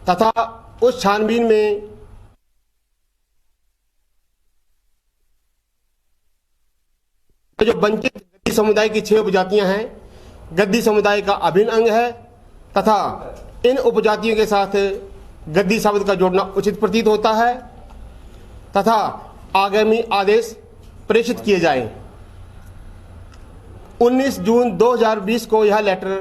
तथा उस छानबीन में जो वंचित गद्दी समुदाय की 6 उपजातियां हैं, गद्दी समुदाय का अभिन्न अंग है तथा इन उपजातियों के साथ गद्दी शब्द का जोड़ना उचित प्रतीत होता है तथा आगामी आदेश प्रेषित किए जाएं। 19 जून 2020 को यह लेटर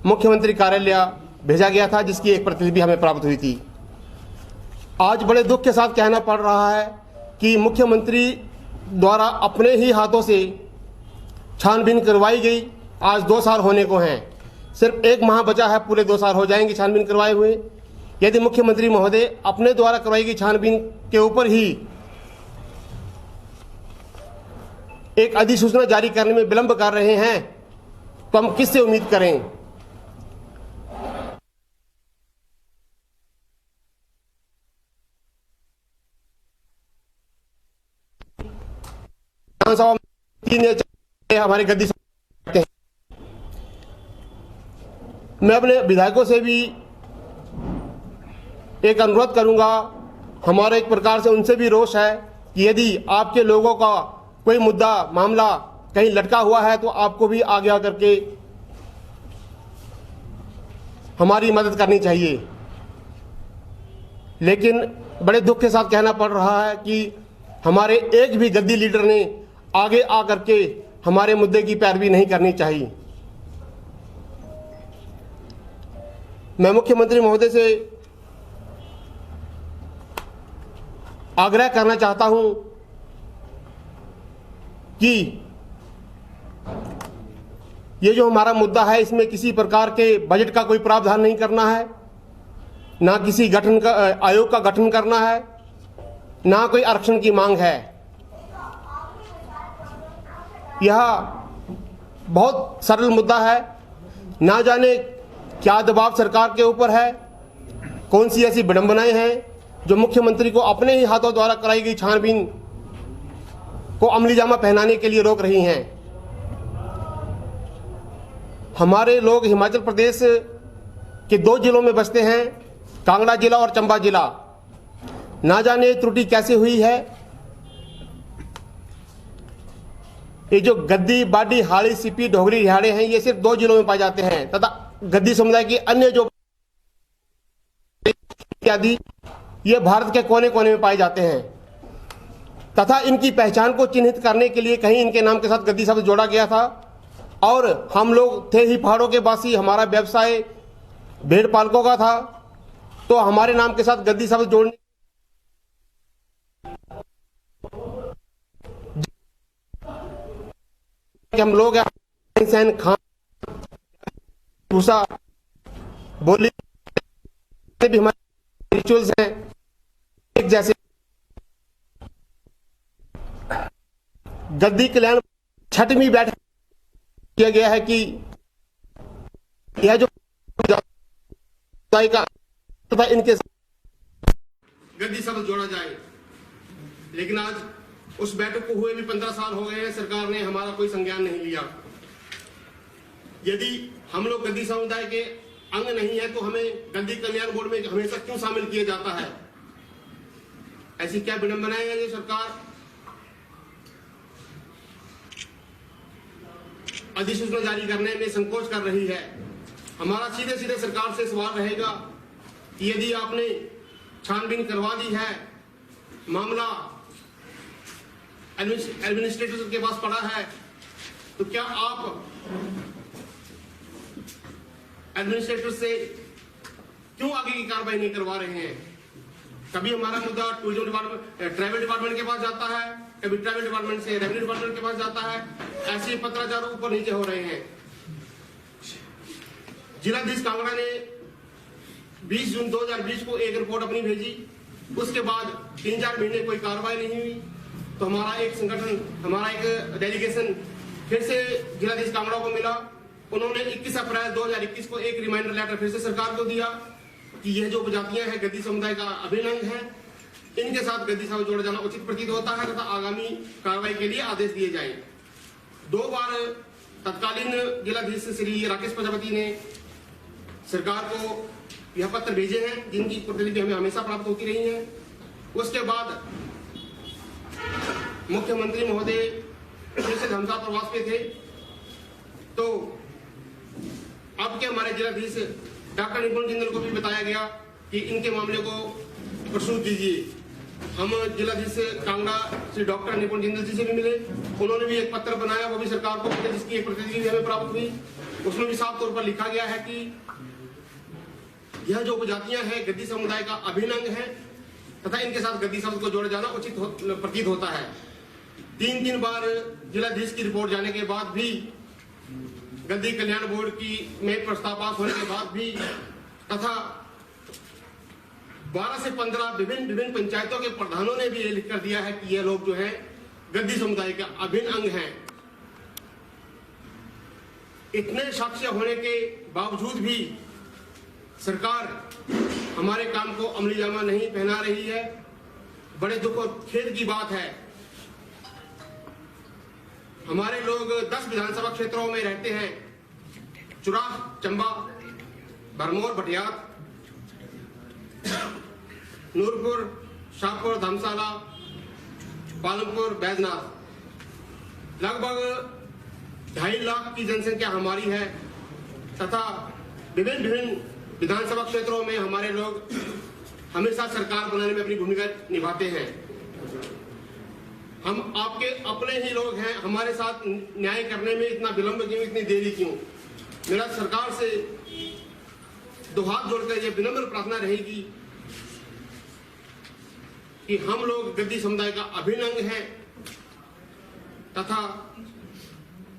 मुख्यमंत्री कार्यालय भेजा गया था, जिसकी एक प्रति भी हमें प्राप्त हुई थी। आज बड़े दुख के साथ कहना पड़ रहा है कि मुख्यमंत्री द्वारा अपने ही हाथों से छानबीन करवाई गई। आज 2 साल होने को हैं, सिर्फ 1 माह बचा है, पूरे 2 साल हो जाएंगे छानबीन करवाए हुए। यदि मुख्यमंत्री महोदय अपने द्वारा करवाई गई छानबीन के ऊपर ही एक अधिसूचना जारी करने में विलंब कर रहे हैं तो हम किससे उम्मीद करें। हमारे गद्दी हैं। मैं अपने विधायकों से भी एक अनुरोध करूंगा, हमारा एक प्रकार से उनसे भी रोष है कि यदि आपके लोगों का कोई मुद्दा मामला कहीं लटका हुआ है तो आपको भी आगे आकर के हमारी मदद करनी चाहिए। लेकिन बड़े दुख के साथ कहना पड़ रहा है कि हमारे एक भी गद्दी लीडर ने आगे आकर के हमारे मुद्दे की पैरवी नहीं करनी चाहिए। मैं मुख्यमंत्री महोदय से आग्रह करना चाहता हूं कि ये जो हमारा मुद्दा है, इसमें किसी प्रकार के बजट का कोई प्रावधान नहीं करना है, ना किसी गठन का आयोग का गठन करना है, ना कोई आरक्षण की मांग है। यह बहुत सरल मुद्दा है। ना जाने क्या दबाव सरकार के ऊपर है, कौन सी ऐसी विडंबनाएं हैं जो मुख्यमंत्री को अपने ही हाथों द्वारा कराई गई छानबीन को अमली जामा पहनाने के लिए रोक रही हैं। हमारे लोग हिमाचल प्रदेश के 2 जिलों में बसते हैं, कांगड़ा जिला और चंबा जिला। ना जाने त्रुटि कैसे हुई है। ये जो गद्दी, बाडी, हाड़ी, सीपी, ढोगरी, रिहाड़े हैं, ये सिर्फ 2 जिलों में पाए जाते हैं तथा गद्दी समुदाय की अन्य जो इत्यादि ये भारत के कोने कोने में पाए जाते हैं तथा इनकी पहचान को चिन्हित करने के लिए कहीं इनके नाम के साथ गद्दी शब्द जोड़ा गया था। और हम लोग थे ही पहाड़ों के वासी, हमारा व्यवसाय भेड़ पालकों का था, तो हमारे नाम के साथ गद्दी शब्द जोड़ने हम लोग सैन खान भूसा बोली भी हमारे रिचुअल्स हैं एक जैसे। गद्दी कल्याण 6वीं बैठक किया गया है कि यह जो का तथा इनके गद्दी शब्द जोड़ा जाए। लेकिन आज उस बैठक को हुए भी 15 साल हो गए हैं, सरकार ने हमारा कोई संज्ञान नहीं लिया। यदि हम लोग गद्दी समुदाय के अंग नहीं है तो हमें गद्दी कल्याण बोर्ड में हमेशा क्यों शामिल किया जाता है? ऐसी क्या विडंबनाएं हैं जो सरकार अधिसूचना जारी करने में संकोच कर रही है? हमारा सीधे सीधे सरकार से सवाल रहेगा कि यदि आपने छानबीन करवा दी है, मामला एडमिनिस्ट्रेटर के पास पड़ा है, तो क्या आप एडमिनिस्ट्रेटर से क्यों आगे की कार्रवाई नहीं करवा रहे हैं? कभी हमारा मुद्दा टूरिज्म डिपार्टमेंट, ट्रैवल डिपार्टमेंट के पास जाता है, कभी ट्रैवल डिपार्टमेंट से रेवेन्यू डिपार्टमेंट के पास जाता है। ऐसे पत्राचार ऊपर नीचे हो रहे हैं। जिलाधीश कांगड़ा ने 20 जून 2020 को एक रिपोर्ट अपनी भेजी, उसके बाद 3-4 महीने कोई कार्रवाई नहीं हुई। तो हमारा एक संगठन, हमारा एक डेलीगेशन फिर से जिलाधीश कांगड़ा को मिला। उन्होंने 21 अप्रैल 2021 को एक रिमाइंडर लेटर फिर से सरकार को दिया कि यह जो उपजातियां हैं गद्दी समुदाय का अभिन्न अंग है, इनके साथ गद्दी शब्द जोड़ा जाना उचित प्रतीत होता है तथा आगामी कार्रवाई के लिए आदेश दिए जाए। 2 बार तत्कालीन जिलाधीश श्री राकेश प्रजापति ने सरकार को यह पत्र भेजे हैं, जिनकी प्रतिलिपि हमें हमेशा प्राप्त होती रही है। उसके बाद मुख्यमंत्री महोदय फिर से धमसा प्रवास पे थे, तो अब के हमारे जिलाधीश डॉक्टर निपुण जिंदल को भी बताया गया कि इनके मामले को प्रस्तुत कीजिए। हम जिलाधीश कांगड़ा श्री डॉक्टर निपुण जिंदल जी से भी मिले, उन्होंने भी एक पत्र बनाया, वो भी सरकार को, जिसकी एक प्रतिलिपि हमें प्राप्त हुई। उसमें भी साफ तौर पर लिखा गया है कि यह जो उपजातियां हैं गद्दी समुदाय का अभिन्न अंग है तथा इनके साथ गद्दी शब्द को जोड़े जाना उचित प्रतीत होता है। 3 बार जिलाधीश की रिपोर्ट जाने के बाद भी, गद्दी कल्याण बोर्ड की में प्रस्ताव पास होने के बाद भी, तथा 12 से 15 विभिन्न पंचायतों के प्रधानों ने भी ये लिख कर दिया है कि ये लोग जो है गद्दी समुदाय का अभिन्न अंग हैं। इतने साक्ष्य होने के बावजूद भी सरकार हमारे काम को अमली जामा नहीं पहना रही है। बड़े दुख और खेद की बात है। हमारे लोग 10 विधानसभा क्षेत्रों में रहते हैं, चुराह, चंबा, भरमौर, भटियात, नूरपुर, शाहपुर, धमशाला, पालमपुर, बैजनाथ। लगभग 2.5 लाख की जनसंख्या हमारी है तथा विभिन्न विधानसभा क्षेत्रों में हमारे लोग हमेशा सरकार बनाने में अपनी भूमिका निभाते हैं। हम आपके अपने ही लोग हैं, हमारे साथ न्याय करने में इतना विलंब क्यों, इतनी देरी क्यों? मेरा सरकार से 2 हाथ जोड़कर यह विनम्र प्रार्थना रहेगी कि हम लोग गद्दी समुदाय का अभिन्न अंग हैं तथा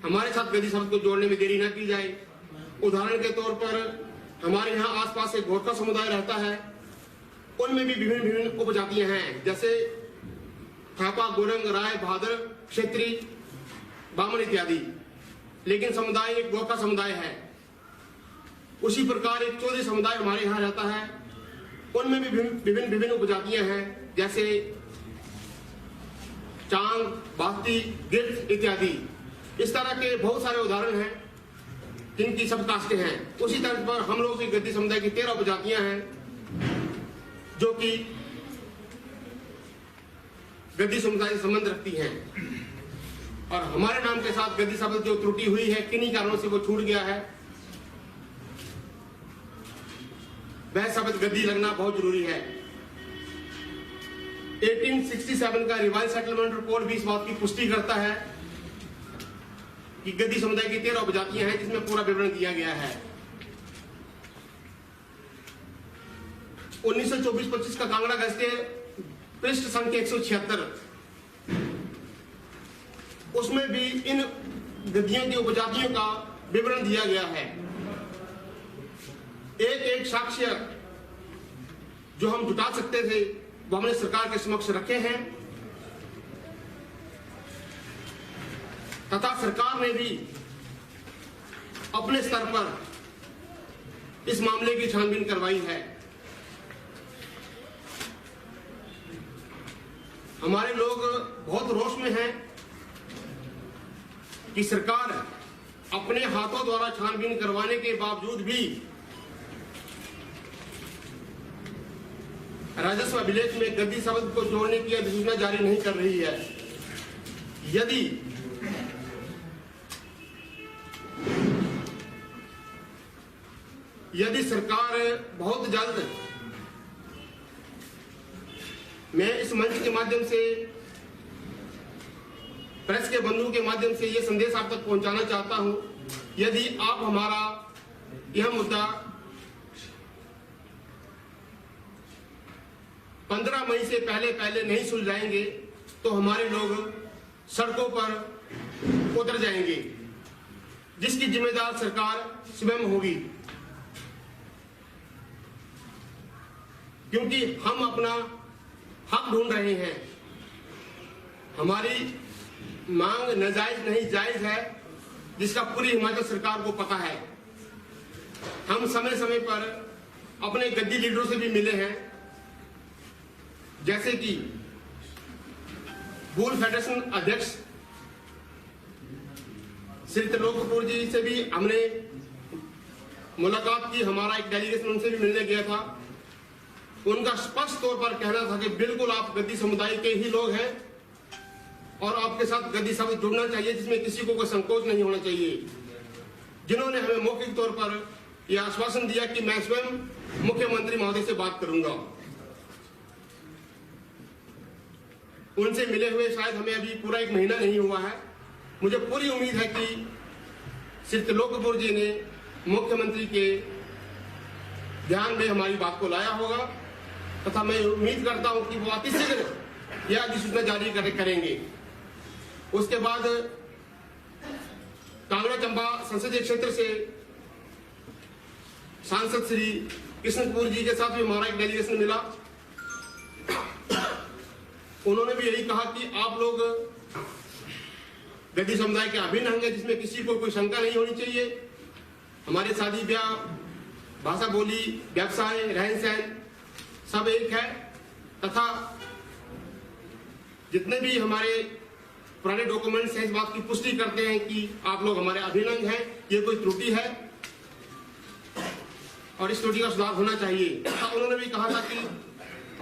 हमारे साथ गद्दी शब्द को जोड़ने में देरी न की जाए। उदाहरण के तौर पर हमारे यहाँ आसपास एक गोरखा समुदाय रहता है, उनमें भी विभिन्न उपजातियां हैं, जैसे थापा, गोरंग, राय, भादर, क्षेत्री, बामन इत्यादि। लेकिन समुदाय एक गोरखा समुदाय है। उसी प्रकार एक चौधरी समुदाय हमारे यहाँ रहता है, उनमें भी विभिन्न उपजातियां हैं, जैसे चांग, बास्ती, गिर्द इत्यादि। इस तरह के बहुत सारे उदाहरण हैं जिनकी सब कास्टें हैं। उसी तरह पर हम लोग की गद्दी समुदाय की 13 उपजातियां हैं जो कि गद्दी समुदाय से संबंध रखती हैं, और हमारे नाम के साथ गद्दी शब्द जो त्रुटि हुई है, किन्हीं कारणों से वो छूट गया है। वह शब्द गद्दी लगना बहुत जरूरी है। 1867 का रिवाइज सेटलमेंट रिपोर्ट भी इस बात की पुष्टि करता है कि गद्दी समुदाय की 13 उपजातियां हैं, जिसमें पूरा विवरण दिया गया है। 1924-25 का कांगड़ा गजट पृष्ठ संख्या 176, उसमें भी इन गद्दियों की उपजातियों का विवरण दिया गया है। एक साक्ष्य जो हम जुटा सकते थे वो हमने सरकार के समक्ष रखे हैं, तथा सरकार ने भी अपने स्तर पर इस मामले की छानबीन करवाई है। हमारे लोग बहुत रोष में हैं कि सरकार अपने हाथों द्वारा छानबीन करवाने के बावजूद भी राजस्व अभिलेख में गद्दी शब्द को जोड़ने की अधिसूचना जारी नहीं कर रही है। यदि सरकार बहुत जल्द, मैं इस मंच के माध्यम से, प्रेस के बंधु के माध्यम से यह संदेश आप तक पहुंचाना चाहता हूं, यदि आप हमारा यह मुद्दा 15 मई से पहले नहीं सुलझाएंगे तो हमारे लोग सड़कों पर उतर जाएंगे, जिसकी जिम्मेदार सरकार स्वयं होगी। क्योंकि हम अपना हक ढूंढ रहे हैं। हमारी मांग नाजायज नहीं जायज है, जिसका पूरी हिमाचल सरकार को पता है। हम समय समय पर अपने गद्दी लीडरों से भी मिले हैं, जैसे कि बुल फेडरेशन अध्यक्ष श्री त्रिलोक कपूर जी से भी हमने मुलाकात की, हमारा एक डेलीगेशन उनसे भी मिलने गया था। उनका स्पष्ट तौर पर कहना था कि बिल्कुल आप गद्दी समुदाय के ही लोग हैं और आपके साथ गद्दी शब्द जुड़ना चाहिए, जिसमें किसी को कोई संकोच नहीं होना चाहिए। जिन्होंने हमें मौखिक तौर पर यह आश्वासन दिया कि मैं स्वयं मुख्यमंत्री महोदय से बात करूंगा। उनसे मिले हुए शायद हमें अभी पूरा 1 महीना नहीं हुआ है। मुझे पूरी उम्मीद है कि श्री त्रिलोक कपूर जी ने मुख्यमंत्री के ध्यान में हमारी बात को लाया होगा तथा मैं उम्मीद करता हूं कि वो अतिशीघ्र यह अधिसूचना जारी करेंगे। उसके बाद कांगड़ा चंबा संसदीय क्षेत्र से सांसद श्री कृष्ण कपूर जी के साथ भी हमारा एक डेलीगेशन मिला। उन्होंने भी यही कहा कि आप लोग गद्दी समुदाय के अभिन्न अंग हैं, जिसमें किसी को कोई शंका नहीं होनी चाहिए। हमारे शादी ब्याह, भाषा बोली, व्यवसाय, रहन सहन सब एक है तथा जितने भी हमारे पुराने डॉक्यूमेंट्स हैं इस बात की पुष्टि करते हैं कि आप लोग हमारे अभिन्न अंग हैं। ये कोई त्रुटि है और इस त्रुटि का सुधार होना चाहिए। तथा उन्होंने भी कहा था कि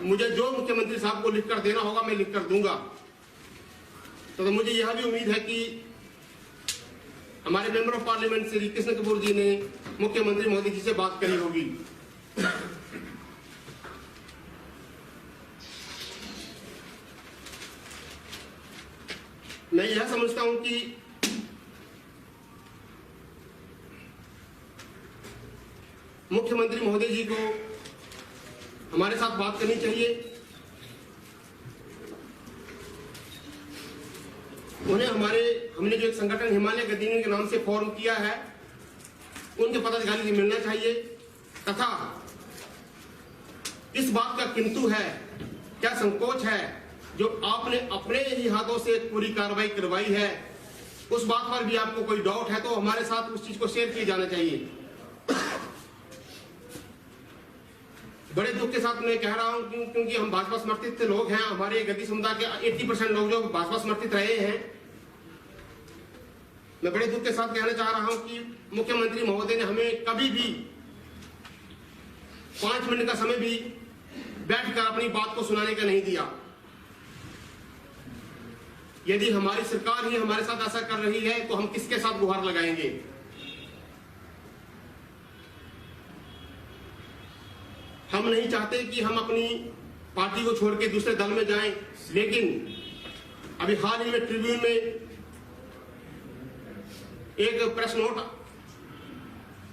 मुझे जो मुख्यमंत्री साहब को लिखकर देना होगा मैं लिखकर दूंगा। तो मुझे यह भी उम्मीद है कि हमारे member of parliament Shri Krishna Kapoor ji ने मुख्यमंत्री मोदी जी से बात करी होगी। मैं यह समझता हूं कि मुख्यमंत्री महोदय जी को हमारे साथ बात करनी चाहिए। उन्हें हमने जो एक संगठन हिमालय गद्दी यूनियन के नाम से फॉर्म किया है उनके पदाधिकारी से मिलना चाहिए तथा इस बात का किंतु है, क्या संकोच है जो आपने अपने ही हाथों से पूरी कार्रवाई करवाई है, उस बात पर भी आपको कोई डाउट है तो हमारे साथ उस चीज को शेयर किया जाना चाहिए। बड़े दुख के साथ मैं कह रहा हूं क्योंकि हम भाजपा समर्थित लोग हैं। हमारे गद्दी समुदाय के 80% लोग जो भाजपा समर्थित रहे हैं। मैं बड़े दुख के साथ कहना चाह रहा हूं कि मुख्यमंत्री महोदय ने हमें कभी भी 5 मिनट का समय भी बैठकर अपनी बात को सुनाने का नहीं दिया। यदि हमारी सरकार ही हमारे साथ ऐसा कर रही है तो हम किसके साथ गुहार लगाएंगे। हम नहीं चाहते कि हम अपनी पार्टी को छोड़ के दूसरे दल में जाएं, लेकिन अभी हाल ही में ट्रिब्यून में एक प्रेस नोट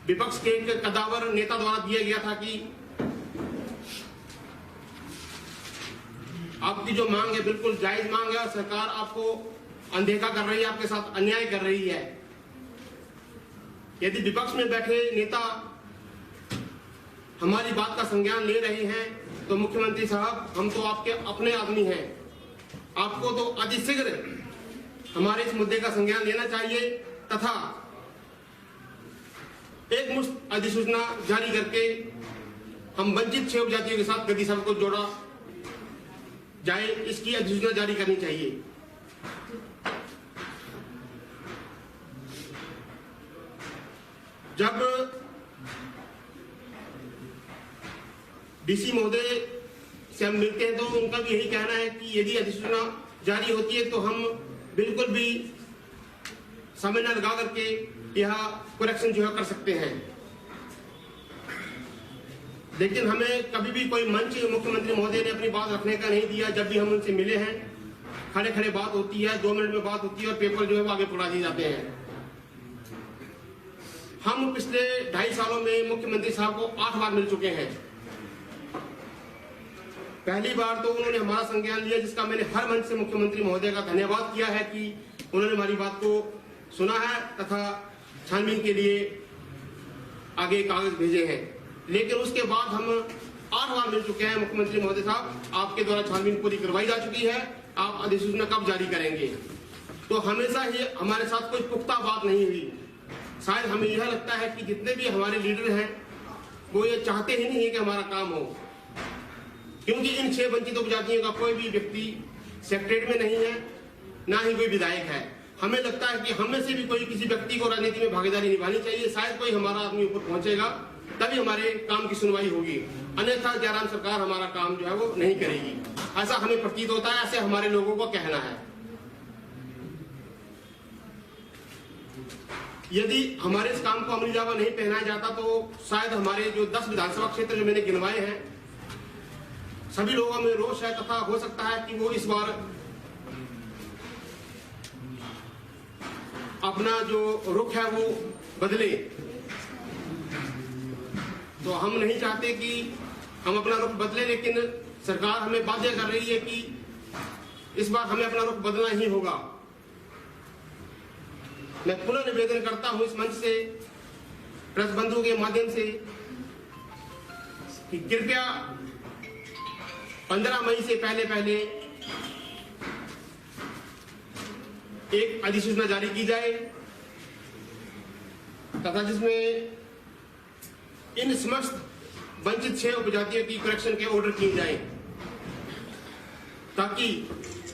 विपक्ष के एक कदावर नेता द्वारा दिया गया था कि आपकी जो मांग है बिल्कुल जायज मांग है और सरकार आपको अनदेखा कर रही है, आपके साथ अन्याय कर रही है। यदि विपक्ष में बैठे नेता हमारी बात का संज्ञान ले रहे हैं तो मुख्यमंत्री साहब हम तो आपके अपने आदमी हैं, आपको तो अतिशीघ्र हमारे इस मुद्दे का संज्ञान लेना चाहिए तथा एक मुश्त अधिसूचना जारी करके हम वंचित 6 उपजातियों के साथ गद्दी शब्द को जोड़ा जाए, इसकी अधिसूचना जारी करनी चाहिए। जब डीसी महोदय से हम मिलते हैं तो उनका भी यही कहना है कि यदि अधिसूचना जारी होती है तो हम बिल्कुल भी समय न लगा करके यह करेक्शन जो है कर सकते हैं। लेकिन हमें कभी भी कोई मंच मुख्यमंत्री महोदय ने अपनी बात रखने का नहीं दिया। जब भी हम उनसे मिले हैं खड़े खड़े बात होती है, 2 मिनट में बात होती है और पेपर जो है वो आगे पढ़ा दिए जाते हैं। हम पिछले 2.5 सालों में मुख्यमंत्री साहब को 8 बार मिल चुके हैं। पहली बार तो उन्होंने हमारा संज्ञान लिया, जिसका मैंने हर मंच से मुख्यमंत्री महोदय का धन्यवाद किया है कि उन्होंने हमारी बात को सुना है तथा छानबीन के लिए आगे कागज भेजे हैं। लेकिन उसके बाद हम 8 बार मिल चुके हैं मुख्यमंत्री महोदय साहब, आपके द्वारा छानबीन पूरी करवाई जा चुकी है, आप अधिसूचना कब जारी करेंगे। तो हमेशा ही हमारे साथ कोई पुख्ता बात नहीं हुई। शायद हमें यह लगता है कि जितने भी हमारे लीडर हैं वो ये चाहते ही नहीं है कि हमारा काम हो, क्योंकि इन 6 वंचित उपजातियों का कोई भी व्यक्ति सेक्रेटरी में नहीं है, ना ही कोई विधायक है। हमें लगता है कि हम में से भी कोई किसी व्यक्ति को राजनीति में भागीदारी निभानी चाहिए। शायद कोई हमारा आदमी ऊपर पहुंचेगा तभी हमारे काम की सुनवाई होगी, अन्यथा जयराम सरकार हमारा काम जो है वो नहीं करेगी, ऐसा हमें प्रतीत होता है, ऐसे हमारे लोगों को कहना है। यदि हमारे इस काम को अमली जामा नहीं पहनाया जाता तो शायद हमारे जो 10 विधानसभा क्षेत्र जो मैंने गिनवाए हैं, सभी लोगों में रोष है तथा हो सकता है कि वो इस बार अपना जो रुख है वो बदले। तो हम नहीं चाहते कि हम अपना रुख बदले, लेकिन सरकार हमें बाध्य कर रही है कि इस बार हमें अपना रुख बदलना ही होगा। मैं पुनः निवेदन करता हूं इस मंच से, प्रेस बंधु के माध्यम से, कि कृपया 15 मई से पहले एक अधिसूचना जारी की जाए तथा जिसमें इन समस्त वंचित 6 उपजातियों की करेक्शन के ऑर्डर किए जाए, ताकि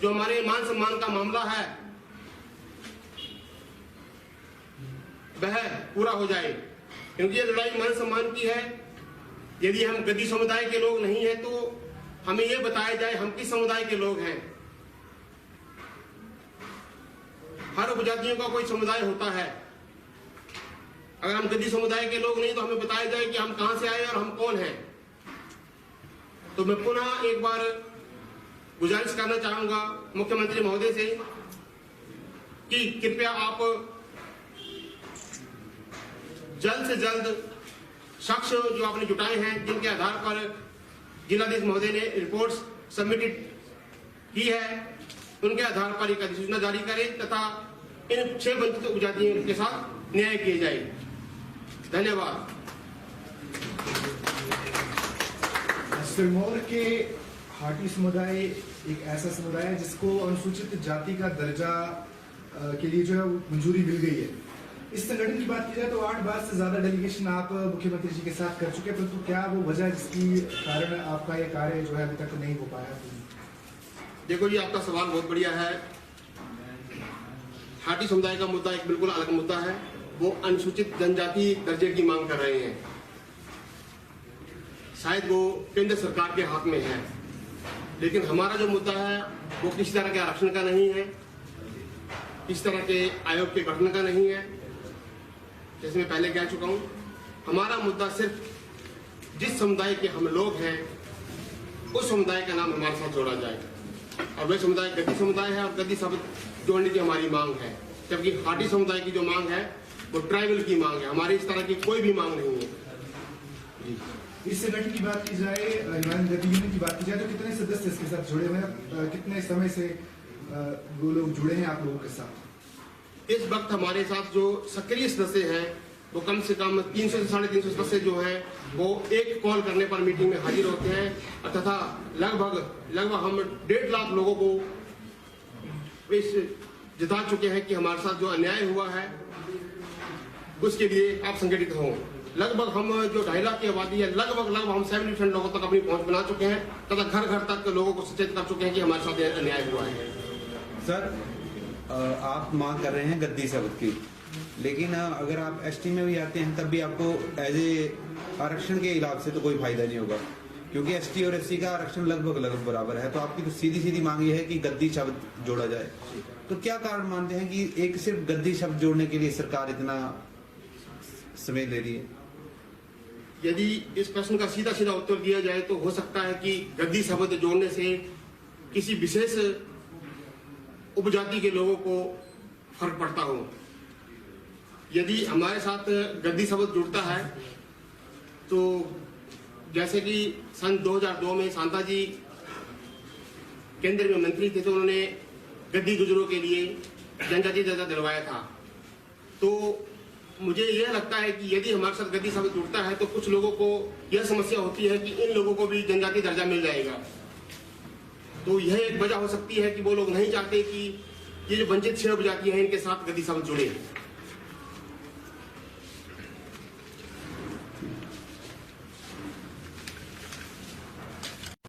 जो हमारे मान सम्मान का मामला है वह पूरा हो जाए। क्योंकि ये लड़ाई मान सम्मान की है। यदि हम गद्दी समुदाय के लोग नहीं हैं तो हमें यह बताया जाए हम किस समुदाय के लोग हैं। हर उपजातियों का कोई समुदाय होता है। अगर हम गद्दी समुदाय के लोग नहीं तो हमें बताया जाए कि हम कहां से आए और हम कौन हैं। तो मैं पुनः एक बार गुजारिश करना चाहूंगा मुख्यमंत्री महोदय से कि कृपया आप जल्द से जल्द शख्स जो आपने जुटाए हैं, जिनके आधार पर जिलाधीश महोदय ने रिपोर्ट्स सबमिटेड की है, उनके आधार पर एक अधिसूचना जारी करें तथा इन 6 वंचित उपजातियों के साथ न्याय किया जाए। धन्यवाद। सिरमौर के हाटी समुदाय एक ऐसा समुदाय है जिसको अनुसूचित जाति का दर्जा के लिए जो है मंजूरी मिल गई है। इस संगठन की बात की जाए तो 8 बार से ज्यादा डेलीगेशन आप मुख्यमंत्री जी के साथ कर चुके हैं, परंतु क्या वो वजह जिसकी कारण आपका ये कार्य जो है अभी तक नहीं हो पाया? देखो जी, आपका सवाल बहुत बढ़िया है। हाटी समुदाय का मुद्दा एक बिल्कुल अलग मुद्दा है। वो अनुसूचित जनजाति दर्जे की मांग कर रहे हैं। शायद वो केंद्र सरकार के हाथ में है, लेकिन हमारा जो मुद्दा है वो किसी तरह के आरक्षण का नहीं है, किसी तरह के आयोग के गठन का नहीं है। जैसे मैं पहले कह चुका हूं, हमारा मुद्दा सिर्फ जिस समुदाय के हम लोग हैं उस समुदाय का नाम हमारे साथ जोड़ा जाए, और वह समुदाय गद्दी समुदाय है और गद्दी शब्द जोड़ने की हमारी मांग है। जबकि हाटी समुदाय की जो मांग है वो ट्राइबल की मांग है, हमारी इस तरह की कोई भी मांग नहीं है। इस संगठन की बात की जाए, गद्दी यूनियन की बात की जाए तो कितने सदस्य इसके साथ जुड़े हुए हैं? कितने समय से वो लोग जुड़े हैं आप लोगों के साथ? इस वक्त हमारे साथ जो सक्रिय सदस्य हैं वो कम से कम 300 से 350 सदस्य जो हैं वो एक कॉल करने पर मीटिंग में हाजिर होते हैं, तथा लगभग हम 1.5 लाख लोगों को इस जता चुके हैं कि हमारे साथ जो अन्याय हुआ है उसके लिए आप संगठित हों। लगभग हम जो 2.5 लाख की आबादी है, लगभग हम 70% लोगों तक अपनी पहुंच बना चुके हैं तथा घर घर तक लोगों को सचेत कर चुके हैं कि हमारे साथ अन्याय हुआ है। सर, आप मांग कर रहे हैं गद्दी शब्द की, लेकिन अगर आप एसटी में भी आते हैं तब भी आपको एज ए आरक्षण के हिसाब से तो कोई फायदा नहीं होगा, क्योंकि एसटी और एससी का आरक्षण लगभग बराबर है। तो आपकी तो सीधी मांग ये है कि गद्दी शब्द जोड़ा जाए। तो क्या कारण मानते हैं कि एक सिर्फ गद्दी शब्द जोड़ने के लिए सरकार इतना समय ले रही है? यदि इस प्रश्न का सीधा उत्तर दिया जाए तो हो सकता है कि गद्दी शब्द जोड़ने से किसी विशेष उपजाति के लोगों को फर्क पड़ता हो। यदि हमारे साथ गद्दी शब्द जुड़ता है तो जैसे कि सन 2002 में शांता जी केंद्र में मंत्री थे तो उन्होंने गद्दी गुजरों के लिए जनजाति दर्जा दिलवाया था। तो मुझे यह लगता है कि यदि हमारे साथ गद्दी शब्द जुड़ता है तो कुछ लोगों को यह समस्या होती है कि इन लोगों को भी जनजाति दर्जा मिल जाएगा। तो यह एक वजह हो सकती है कि वो लोग नहीं चाहते कि ये जो वंचित 6 उपजातियां हैं इनके साथ गद्दी शब्द जुड़े।